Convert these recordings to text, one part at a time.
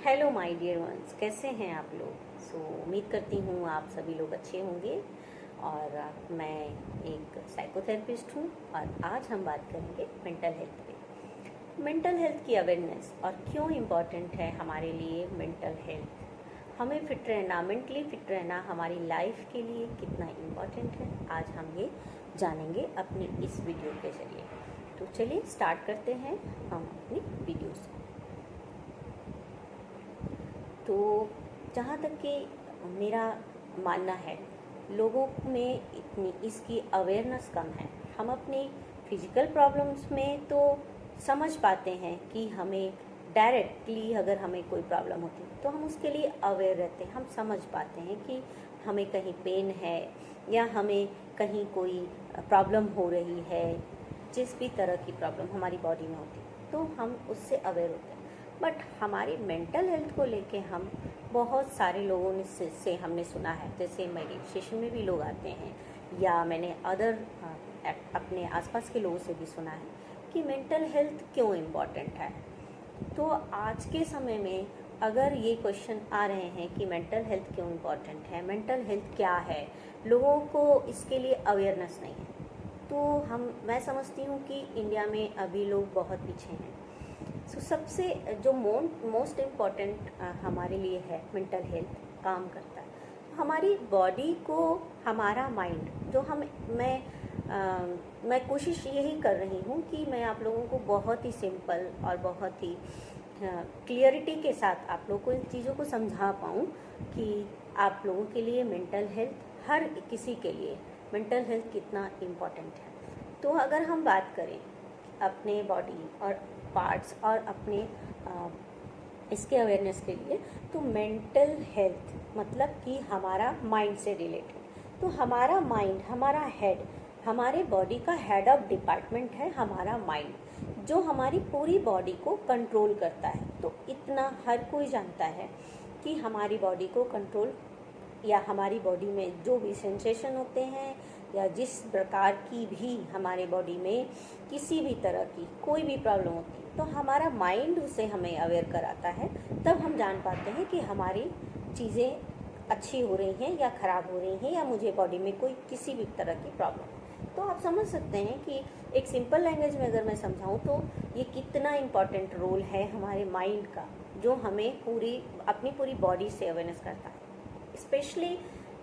Hello my dear ones, कैसे हैं आप लोग। उम्मीद करती हूँ आप सभी लोग अच्छे होंगे। और मैं एक साइकोथेरेपिस्ट हूँ और आज हम बात करेंगे मेंटल हेल्थ पे। मेंटल हेल्थ की अवेयरनेस और क्यों इम्पॉर्टेंट है हमारे लिए मेंटल हेल्थ। हमें फिट रहना, मेंटली फिट रहना हमारी लाइफ के लिए कितना इम्पॉर्टेंट है, आज हम ये जानेंगे अपनी इस वीडियो के जरिए। तो चलिए स्टार्ट करते हैं हम अपनी वीडियो से। तो जहाँ तक कि मेरा मानना है, लोगों में इतनी इसकी अवेयरनेस कम है। हम अपनी फिजिकल प्रॉब्लम्स में तो समझ पाते हैं कि हमें डायरेक्टली अगर हमें कोई प्रॉब्लम होती है तो हम उसके लिए अवेयर रहते हैं। हम समझ पाते हैं कि हमें कहीं पेन है या हमें कहीं कोई प्रॉब्लम हो रही है। जिस भी तरह की प्रॉब्लम हमारी बॉडी में होती है तो हम उससे अवेयर होते हैं। बट हमारी मेंटल हेल्थ को लेके हम बहुत सारे लोगों ने से हमने सुना है, जैसे मेरे सेशन में भी लोग आते हैं या मैंने अदर अपने आसपास के लोगों से भी सुना है कि मेंटल हेल्थ क्यों इम्पॉर्टेंट है। तो आज के समय में अगर ये क्वेश्चन आ रहे हैं कि मेंटल हेल्थ क्यों इम्पॉर्टेंट है, मेंटल हेल्थ क्या है, लोगों को इसके लिए अवेयरनेस नहीं है, तो मैं समझती हूँ कि इंडिया में अभी लोग बहुत पीछे हैं। सबसे जो मोस्ट इम्पॉर्टेंट हमारे लिए है मेंटल हेल्थ काम करता है हमारी बॉडी को, हमारा माइंड जो मैं कोशिश यही कर रही हूँ कि मैं आप लोगों को बहुत ही सिंपल और बहुत ही क्लियरिटी के साथ आप लोगों को इन चीज़ों को समझा पाऊँ कि आप लोगों के लिए मेंटल हेल्थ, हर किसी के लिए मेंटल हेल्थ कितना इम्पॉर्टेंट है। तो अगर हम बात करें अपने बॉडी और पार्ट्स और अपने इसके अवेयरनेस के लिए, तो मेंटल हेल्थ मतलब कि हमारा माइंड से रिलेटेड। तो हमारा माइंड, हमारा हेड, हमारे बॉडी का हेड ऑफ डिपार्टमेंट है हमारा माइंड, जो हमारी पूरी बॉडी को कंट्रोल करता है। तो इतना हर कोई जानता है कि हमारी बॉडी को कंट्रोल या हमारी बॉडी में जो भी सेंसेशन होते हैं या जिस प्रकार की भी हमारे बॉडी में किसी भी तरह की कोई भी प्रॉब्लम होती है तो हमारा माइंड उसे हमें अवेयर कराता है। तब हम जान पाते हैं कि हमारी चीज़ें अच्छी हो रही हैं या ख़राब हो रही हैं या मुझे बॉडी में कोई किसी भी तरह की प्रॉब्लम। तो आप समझ सकते हैं कि एक सिंपल लैंग्वेज में अगर मैं समझाऊँ तो ये कितना इम्पॉर्टेंट रोल है हमारे माइंड का, जो हमें अपनी पूरी बॉडी से अवेयरनेस करता है। स्पेशली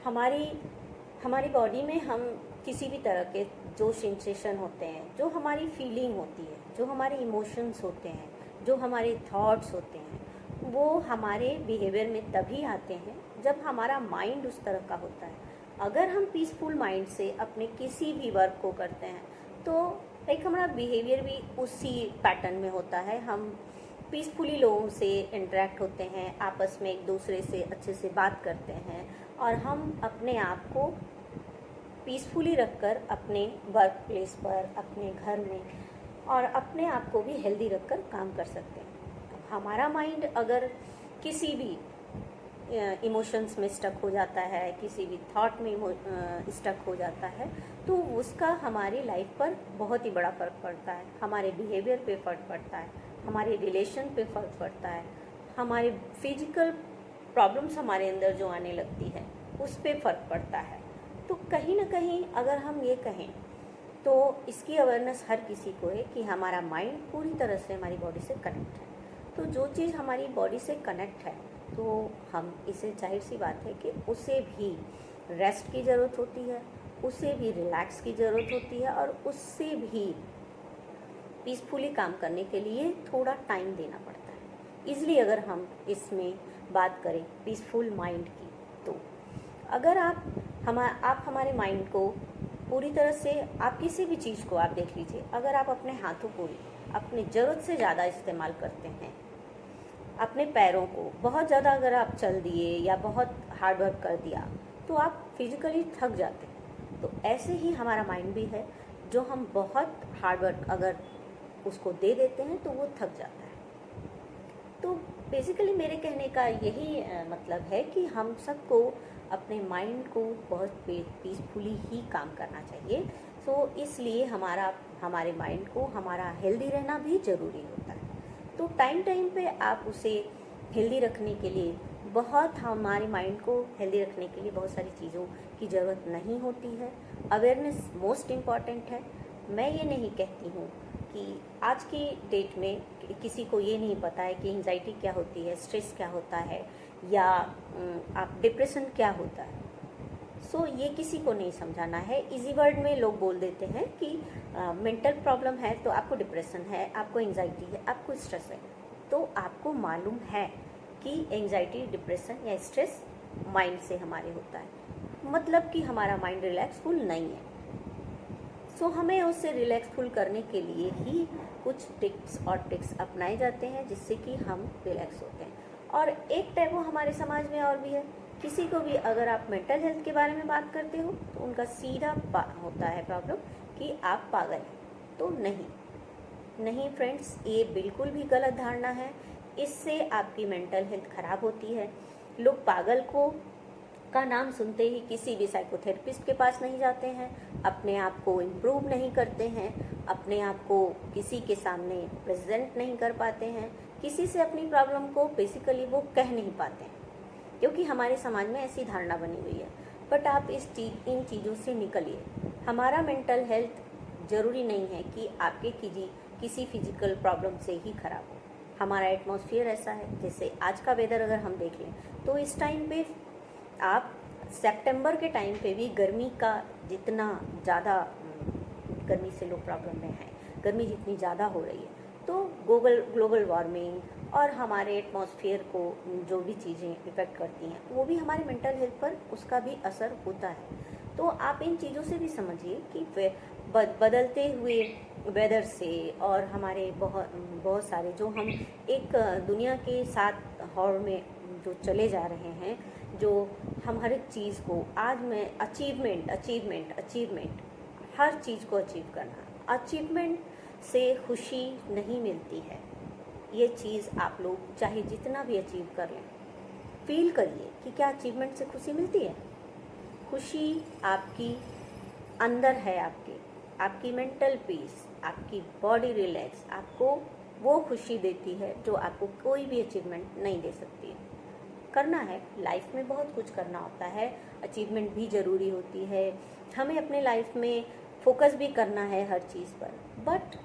हमारी बॉडी में हम किसी भी तरह के जो सेंसेशन होते हैं, जो हमारी फीलिंग होती है, जो हमारे इमोशंस होते हैं, जो हमारे थॉट्स होते हैं, वो हमारे बिहेवियर में तभी आते हैं जब हमारा माइंड उस तरह का होता है। अगर हम पीसफुल माइंड से अपने किसी भी वर्क को करते हैं तो एक हमारा बिहेवियर भी उसी पैटर्न में होता है। हम पीसफुली लोगों से इंटरेक्ट होते हैं, आपस में एक दूसरे से अच्छे से बात करते हैं और हम अपने आप को पीसफुली रखकर अपने वर्क प्लेस पर, अपने घर में और अपने आप को भी हेल्दी रखकर काम कर सकते हैं। हमारा माइंड अगर किसी भी इमोशंस में स्टक हो जाता है, किसी भी थॉट में स्टक हो जाता है, तो उसका हमारी लाइफ पर बहुत ही बड़ा फ़र्क पड़ता है। हमारे बिहेवियर पे फ़र्क पड़ता है, हमारे रिलेशन पे फ़र्क पड़ता है, हमारे फिजिकल प्रॉब्लम्स हमारे अंदर जो आने लगती है उस पे फ़र्क पड़ता है। तो कहीं ना कहीं अगर हम ये कहें तो इसकी अवेयरनेस हर किसी को है कि हमारा माइंड पूरी तरह से हमारी बॉडी से कनेक्ट है। तो जो चीज़ हमारी बॉडी से कनेक्ट है तो हम इसे, जाहिर सी बात है कि उसे भी रेस्ट की ज़रूरत होती है, उसे भी रिलैक्स की ज़रूरत होती है और उससे भी पीसफुली काम करने के लिए थोड़ा टाइम देना पड़ता है। इसलिए अगर हम इसमें बात करें पीसफुल माइंड की, तो अगर आप हमारे माइंड को पूरी तरह से, आप किसी भी चीज़ को आप देख लीजिए, अगर आप अपने हाथों को अपनी ज़रूरत से ज़्यादा इस्तेमाल करते हैं, अपने पैरों को बहुत ज़्यादा अगर आप चल दिए या बहुत हार्ड वर्क कर दिया तो आप फिजिकली थक जाते हैं। तो ऐसे ही हमारा माइंड भी है, जो हम बहुत हार्ड वर्क अगर उसको दे देते हैं तो वो थक जाता है। तो बेसिकली मेरे कहने का यही मतलब है कि हम सबको अपने माइंड को बहुत पीसफुली ही काम करना चाहिए। इसलिए हमारे माइंड को हमारा हेल्दी रहना भी ज़रूरी होता है। तो टाइम टाइम पे आप उसे हेल्दी रखने के लिए हमारे माइंड को हेल्दी रखने के लिए बहुत सारी चीज़ों की ज़रूरत नहीं होती है। अवेयरनेस मोस्ट इम्पॉर्टेंट है। मैं ये नहीं कहती हूँ कि आज की डेट में किसी को ये नहीं पता है कि एंजाइटी क्या होती है, स्ट्रेस क्या होता है, या आप डिप्रेशन क्या होता है। ये किसी को नहीं समझाना है। इजी वर्ड में लोग बोल देते हैं कि मेंटल प्रॉब्लम है तो आपको डिप्रेशन है, आपको एंजाइटी है, आपको स्ट्रेस है। तो आपको मालूम है कि एंजाइटी, डिप्रेशन या स्ट्रेस माइंड से हमारे होता है, मतलब कि हमारा माइंड रिलैक्सफुल नहीं है। हमें उससे रिलैक्सफुल करने के लिए ही कुछ टिप्स और ट्रिक्स अपनाए जाते हैं जिससे कि हम रिलैक्स होते हैं। और एक टैबू हमारे समाज में और भी है। किसी को भी अगर आप मेंटल हेल्थ के बारे में बात करते हो तो उनका सीधा होता है प्रॉब्लम कि आप पागल हैं। तो नहीं फ्रेंड्स, ये बिल्कुल भी गलत धारणा है। इससे आपकी मेंटल हेल्थ खराब होती है। लोग पागल का नाम सुनते ही किसी भी साइकोथेरेपिस्ट के पास नहीं जाते हैं, अपने आप को इम्प्रूव नहीं करते हैं, अपने आप को किसी के सामने प्रेजेंट नहीं कर पाते हैं, किसी से अपनी प्रॉब्लम को बेसिकली वो कह नहीं पाते हैं, क्योंकि हमारे समाज में ऐसी धारणा बनी हुई है। बट आप इन चीज़ों से निकलिए। हमारा मेंटल हेल्थ ज़रूरी नहीं है कि आपके किसी फिजिकल प्रॉब्लम से ही खराब हो। हमारा एटमॉस्फेयर ऐसा है, जैसे आज का वेदर अगर हम देख लें तो इस टाइम पे आप सितंबर के टाइम पे भी गर्मी का जितना ज़्यादा गर्मी से लोग प्रॉब्लम में हैं, गर्मी जितनी ज़्यादा हो रही है, तो ग्लोबल वार्मिंग और हमारे एटमॉस्फेयर को जो भी चीज़ें इफ़ेक्ट करती हैं वो भी हमारे मेंटल हेल्थ पर उसका भी असर होता है। तो आप इन चीज़ों से भी समझिए कि बदलते हुए वेदर से और हमारे बहुत सारे जो हम एक दुनिया के साथ हौड़ में जो चले जा रहे हैं, जो हम हर एक चीज़ को आज में अचीवमेंट हर चीज़ को अचीव करना, अचीवमेंट से खुशी नहीं मिलती है। ये चीज़ आप लोग चाहे जितना भी अचीव कर लें, फील करिए कि क्या अचीवमेंट से खुशी मिलती है। खुशी आपकी अंदर है, आपकी मेंटल पीस, आपकी बॉडी रिलैक्स आपको वो खुशी देती है जो आपको कोई भी अचीवमेंट नहीं दे सकती है। करना है, लाइफ में बहुत कुछ करना होता है, अचीवमेंट भी ज़रूरी होती है, हमें अपने लाइफ में फोकस भी करना है हर चीज़ पर, बट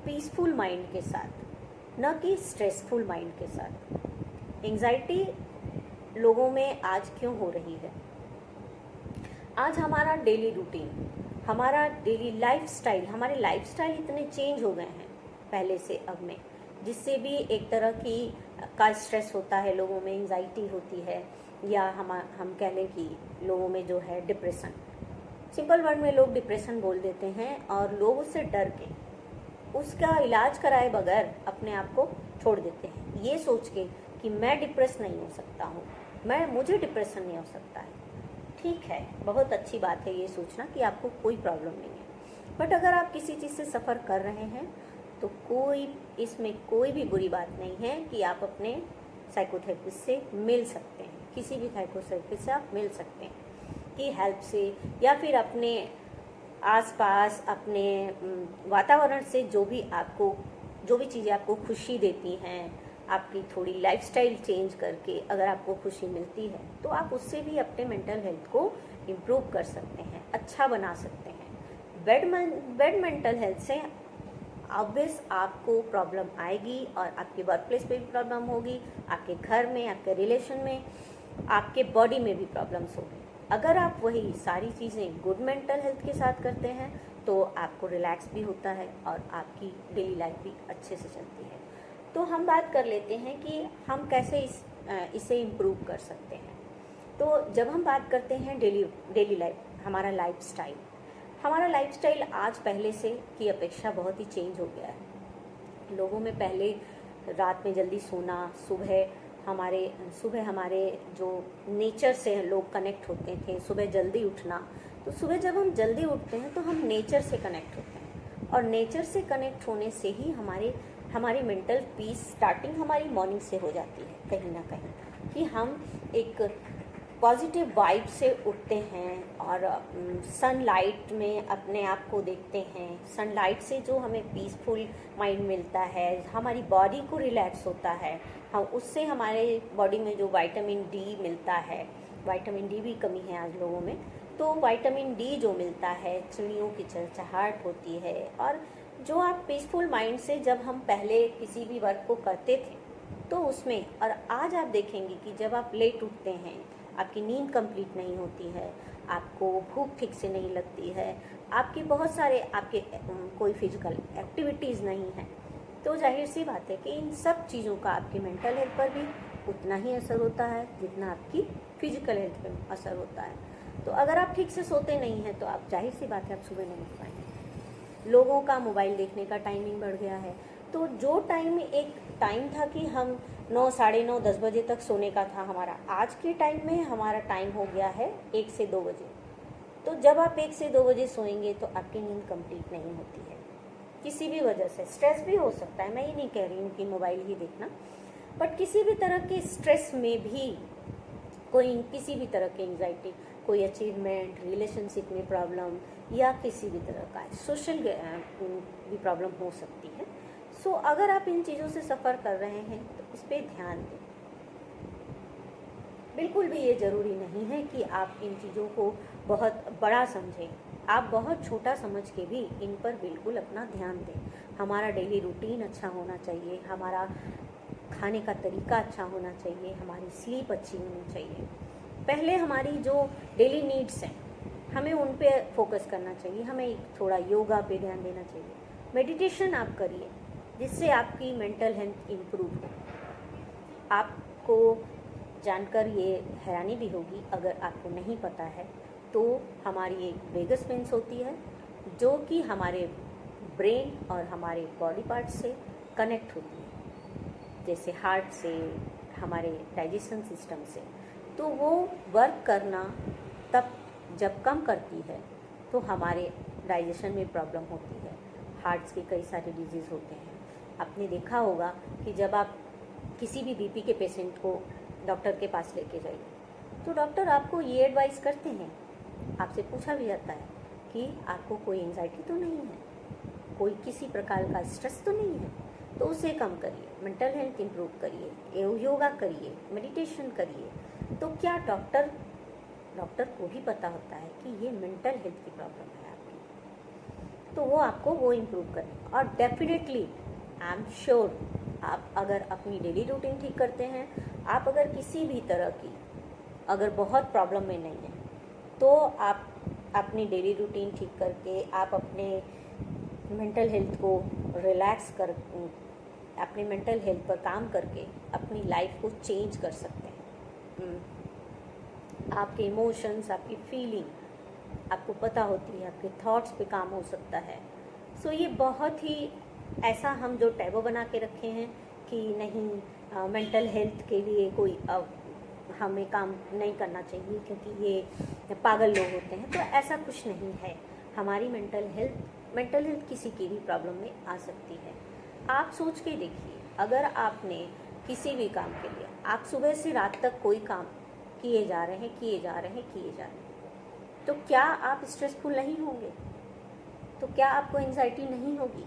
पीसफुल माइंड के साथ, न कि स्ट्रेसफुल माइंड के साथ। एंजाइटी लोगों में आज क्यों हो रही है? आज हमारा डेली रूटीन, हमारा डेली लाइफस्टाइल, हमारे लाइफस्टाइल इतने चेंज हो गए हैं पहले से अब में, जिससे भी एक तरह का स्ट्रेस होता है, लोगों में एंजाइटी होती है, या हम कह लें कि लोगों में जो है डिप्रेशन, सिंपल वर्ड में लोग डिप्रेशन बोल देते हैं, और लोग उससे डर के उसका इलाज कराए बगैर अपने आप को छोड़ देते हैं, ये सोच के कि मैं डिप्रेस नहीं हो सकता हूँ, मुझे डिप्रेशन नहीं हो सकता है। ठीक है, बहुत अच्छी बात है ये सोचना कि आपको कोई प्रॉब्लम नहीं है, बट अगर आप किसी चीज़ से सफ़र कर रहे हैं तो इसमें कोई भी बुरी बात नहीं है कि आप अपने साइकोथेरेपिस्ट से मिल सकते हैं, किसी भी साइकोथेरेपिस्ट से आप मिल सकते हैं की हेल्प से, या फिर अपने आसपास अपने वातावरण से जो भी चीज़ें आपको खुशी देती हैं, आपकी थोड़ी लाइफस्टाइल चेंज करके अगर आपको खुशी मिलती है तो आप उससे भी अपने मेंटल हेल्थ को इम्प्रूव कर सकते हैं, अच्छा बना सकते हैं। बैड मेंटल हेल्थ से ऑब्वियस आपको प्रॉब्लम आएगी, और आपके वर्क प्लेस पे भी प्रॉब्लम होगी, आपके घर में, आपके रिलेशन में, आपके बॉडी में भी प्रॉब्लम्स होगी। अगर आप वही सारी चीज़ें गुड मेंटल हेल्थ के साथ करते हैं तो आपको रिलैक्स भी होता है और आपकी डेली लाइफ भी अच्छे से चलती है। तो हम बात कर लेते हैं कि हम कैसे इसे इम्प्रूव कर सकते हैं। तो जब हम बात करते हैं डेली लाइफ, हमारा लाइफस्टाइल आज पहले से की अपेक्षा बहुत ही चेंज हो गया है। लोगों में पहले रात में जल्दी सोना, सुबह हमारे जो नेचर से लोग कनेक्ट होते थे, सुबह जल्दी उठना। तो सुबह जब हम जल्दी उठते हैं तो हम नेचर से कनेक्ट होते हैं, और नेचर से कनेक्ट होने से ही हमारी मेंटल पीस स्टार्टिंग हमारी मॉर्निंग से हो जाती है कहीं ना कहीं, कि हम एक पॉजिटिव वाइब से उठते हैं और सनलाइट में अपने आप को देखते हैं। सनलाइट से जो हमें पीसफुल माइंड मिलता है, हमारी बॉडी को रिलैक्स होता है, हम उससे हमारे बॉडी में जो विटामिन डी मिलता है, विटामिन डी भी कमी है आज लोगों में, तो विटामिन डी जो मिलता है, चिड़ियों की चहचहाहट होती है। और जो आप पीसफुल माइंड से जब हम पहले किसी भी वर्क को करते थे तो उसमें, और आज आप देखेंगे कि जब आप लेट उठते हैं, आपकी नींद कंप्लीट नहीं होती है, आपको भूख ठीक से नहीं लगती है, आपके बहुत सारे आपके कोई फिजिकल एक्टिविटीज़ नहीं है, तो जाहिर सी बात है कि इन सब चीज़ों का आपकी मेंटल हेल्थ पर भी उतना ही असर होता है जितना आपकी फिजिकल हेल्थ पर असर होता है। तो अगर आप ठीक से सोते नहीं हैं तो आप, जाहिर सी बात है, आप सुबह नहीं उठ पाएंगे। लोगों का मोबाइल देखने का टाइमिंग बढ़ गया है, तो जो टाइम, एक टाइम था कि हम 9, साढ़े 9, 10 बजे तक सोने का था हमारा, आज के टाइम में हमारा टाइम हो गया है 1 से 2 बजे। तो जब आप 1 से 2 बजे सोएंगे तो आपकी नींद कंप्लीट नहीं होती है, किसी भी वजह से। स्ट्रेस भी हो सकता है, मैं ये नहीं कह रही हूँ कि मोबाइल ही देखना, बट किसी भी तरह के स्ट्रेस में भी, कोई किसी भी तरह की एंजाइटी, कोई अचीवमेंट, रिलेशनशिप में प्रॉब्लम, या किसी भी तरह का सोशल भी प्रॉब्लम हो सकती है। सो अगर आप इन चीज़ों से सफ़र कर रहे हैं तो इस पर ध्यान दें। बिल्कुल भी ये ज़रूरी नहीं है कि आप इन चीज़ों को बहुत बड़ा समझें, आप बहुत छोटा समझ के भी इन पर बिल्कुल अपना ध्यान दें। हमारा डेली रूटीन अच्छा होना चाहिए, हमारा खाने का तरीका अच्छा होना चाहिए, हमारी स्लीप अच्छी होनी चाहिए। पहले हमारी जो डेली नीड्स हैं, हमें उन पे फोकस करना चाहिए, हमें थोड़ा योगा पे ध्यान देना चाहिए, मेडिटेशन आप करिए, जिससे आपकी मेंटल हेल्थ इम्प्रूव हो। आपको जानकर ये हैरानी भी होगी, अगर आपको नहीं पता है, तो हमारी एक वेगस वेन्स होती है जो कि हमारे ब्रेन और हमारे बॉडी पार्ट से कनेक्ट होती है, जैसे हार्ट से, हमारे डाइजेशन सिस्टम से। तो वो वर्क करना तब जब कम करती है तो हमारे डाइजेशन में प्रॉब्लम होती है, हार्ट्स के कई सारे डिजीज़ होते हैं। आपने देखा होगा कि जब आप किसी भी बीपी के पेशेंट को डॉक्टर के पास लेके जाइए तो डॉक्टर आपको ये एडवाइस करते हैं, आपसे पूछा भी जाता है कि आपको कोई एंजाइटी तो नहीं है, कोई किसी प्रकार का स्ट्रेस तो नहीं है, तो उसे कम करिए, मेंटल हेल्थ इम्प्रूव करिए, योगा करिए, मेडिटेशन करिए। तो क्या डॉक्टर को भी पता होता है कि ये मेंटल हेल्थ की प्रॉब्लम है आपकी, तो वो आपको वो इम्प्रूव करें। और डेफिनेटली आई एम श्योर, आप अगर अपनी डेली रूटीन ठीक करते हैं, आप अगर किसी भी तरह की, अगर बहुत प्रॉब्लम में नहीं है, तो आप अपनी डेली रूटीन ठीक करके आप अपने मेंटल हेल्थ को रिलैक्स कर, अपने मेंटल हेल्थ पर काम करके अपनी लाइफ को चेंज कर सकते हैं। आपके इमोशंस, आपकी फीलिंग आपको पता होती है, आपके थॉट्स पे काम हो सकता है। सो ये बहुत ही ऐसा हम जो टैबू बना के रखे हैं कि नहीं, मेंटल हेल्थ के लिए कोई हमें काम नहीं करना चाहिए क्योंकि ये पागल लोग होते हैं, तो ऐसा कुछ नहीं है। हमारी मेंटल हेल्थ किसी की भी प्रॉब्लम में आ सकती है। आप सोच के देखिए, अगर आपने किसी भी काम के लिए, आप सुबह से रात तक कोई काम किए जा रहे हैं, तो क्या आप स्ट्रेसफुल नहीं होंगे? तो क्या आपको एंजाइटी नहीं होगी?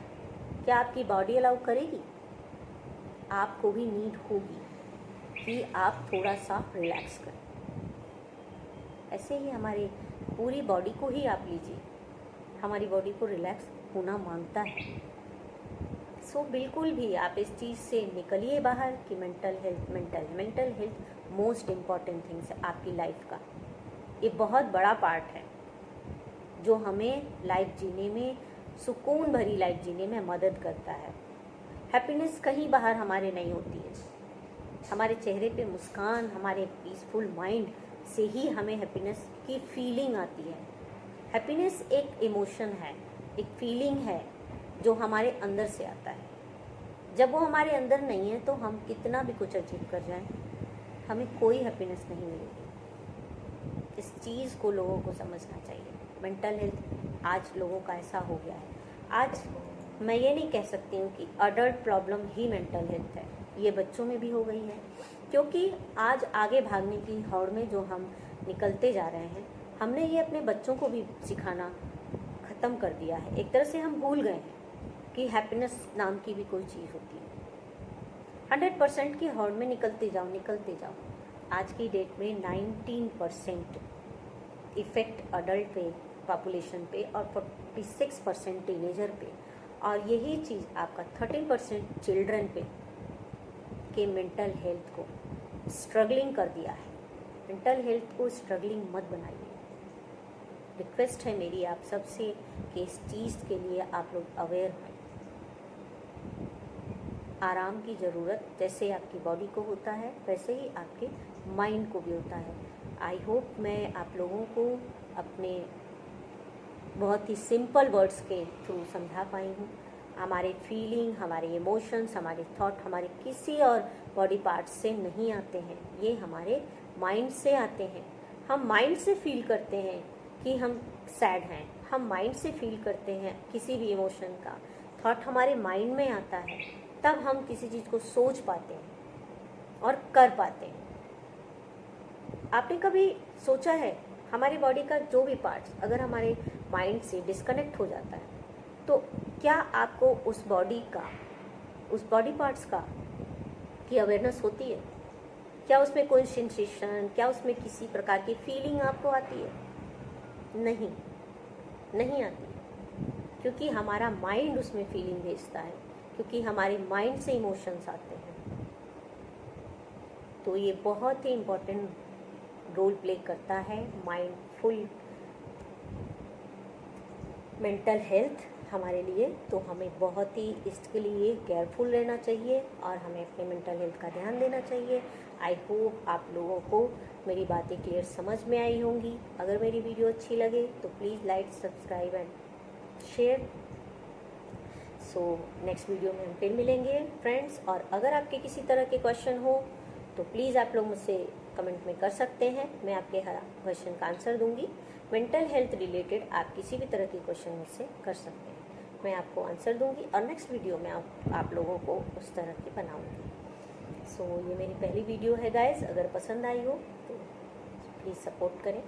क्या आपकी बॉडी अलाउ करेगी? आपको भी नीड होगी कि आप थोड़ा सा रिलैक्स करें। ऐसे ही हमारी पूरी बॉडी को ही आप लीजिए, हमारी बॉडी को रिलैक्स होना मांगता है। सो बिल्कुल भी आप इस चीज़ से निकलिए बाहर कि mental health most important things है आपकी लाइफ का। ये बहुत बड़ा पार्ट है जो हमें लाइफ जीने में, सुकून भरी लाइफ जीने में मदद करता है। हैप्पीनेस कहीं बाहर हमारे नहीं होती है, हमारे चेहरे पे मुस्कान, हमारे पीसफुल माइंड से ही हमें हैप्पीनेस की फीलिंग आती है। हैप्पीनेस एक इमोशन है, एक फीलिंग है जो हमारे अंदर से आता है। जब वो हमारे अंदर नहीं है तो हम कितना भी कुछ अचीव कर जाएं, हमें कोई हैप्पीनेस नहीं मिलेगी। इस चीज़ को लोगों को समझना चाहिए। मेंटल हेल्थ आज लोगों का ऐसा हो गया है, आज मैं ये नहीं कह सकती हूँ कि अडल्ट प्रॉब्लम ही मेंटल हेल्थ है, ये बच्चों में भी हो गई है, क्योंकि आज आगे भागने की हौड़ में जो हम निकलते जा रहे हैं, हमने ये अपने बच्चों को भी सिखाना ख़त्म कर दिया है। एक तरह से हम भूल गए हैं कि हैप्पीनेस नाम की भी कोई चीज़ होती है। 100% की हौड़ में निकलते जाओ। आज की डेट में 19% इफ़ेक्ट अडल्ट पे, पॉपुलेशन पे, और 46% टीनेजर पे, और यही चीज़ आपका 13% चिल्ड्रन पे के मेंटल हेल्थ को स्ट्रगलिंग कर दिया है। मेंटल हेल्थ को स्ट्रगलिंग मत बनाइए। रिक्वेस्ट है मेरी आप सबसे कि इस चीज़ के लिए आप लोग अवेयर हैं। आराम की ज़रूरत जैसे आपकी बॉडी को होता है, वैसे ही आपके माइंड को भी होता है। आई होप मैं आप लोगों को अपने बहुत ही सिंपल वर्ड्स के थ्रू समझा पाई हूँ। हमारे फीलिंग, हमारे इमोशंस, हमारे थॉट हमारे किसी और बॉडी पार्ट्स से नहीं आते हैं, ये हमारे माइंड से आते हैं। हम माइंड से फील करते हैं कि हम सैड हैं, हम माइंड से फील करते हैं किसी भी इमोशन का थॉट हमारे माइंड में आता है, तब हम किसी चीज़ को सोच पाते हैं और कर पाते हैं। आपने कभी सोचा है हमारी बॉडी का जो भी पार्ट्स अगर हमारे माइंड से डिस्कनेक्ट हो जाता है तो क्या आपको उस बॉडी पार्ट्स का की अवेयरनेस होती है? क्या उसमें कोई सेंसेशन, क्या उसमें किसी प्रकार की फीलिंग आपको आती है? नहीं आती, क्योंकि हमारा माइंड उसमें फीलिंग भेजता है, क्योंकि हमारे माइंड से इमोशंस आते हैं। तो ये बहुत ही इम्पोर्टेंट रोल प्ले करता है माइंडफुल मेंटल हेल्थ हमारे लिए। तो हमें बहुत ही इसके लिए केयरफुल रहना चाहिए और हमें अपने मेंटल हेल्थ का ध्यान देना चाहिए। आई होप आप लोगों को मेरी बातें क्लियर समझ में आई होंगी। अगर मेरी वीडियो अच्छी लगे तो please like, subscribe and share. So next video में हम फिर मिलेंगे फ्रेंड्स। और अगर आपके किसी तरह के क्वेश्चन हो तो प्लीज़ आप लोग मुझसे कमेंट में कर सकते हैं, मैं आपके हर क्वेश्चन का आंसर दूंगी। मेंटल हेल्थ रिलेटेड आप किसी भी तरह के क्वेश्चन मुझसे कर सकते हैं, मैं आपको आंसर दूंगी और नेक्स्ट वीडियो में आप लोगों को उस तरह की बनाऊंगी। सो ये मेरी पहली वीडियो है गाइस। अगर पसंद आई हो तो प्लीज़ सपोर्ट करें।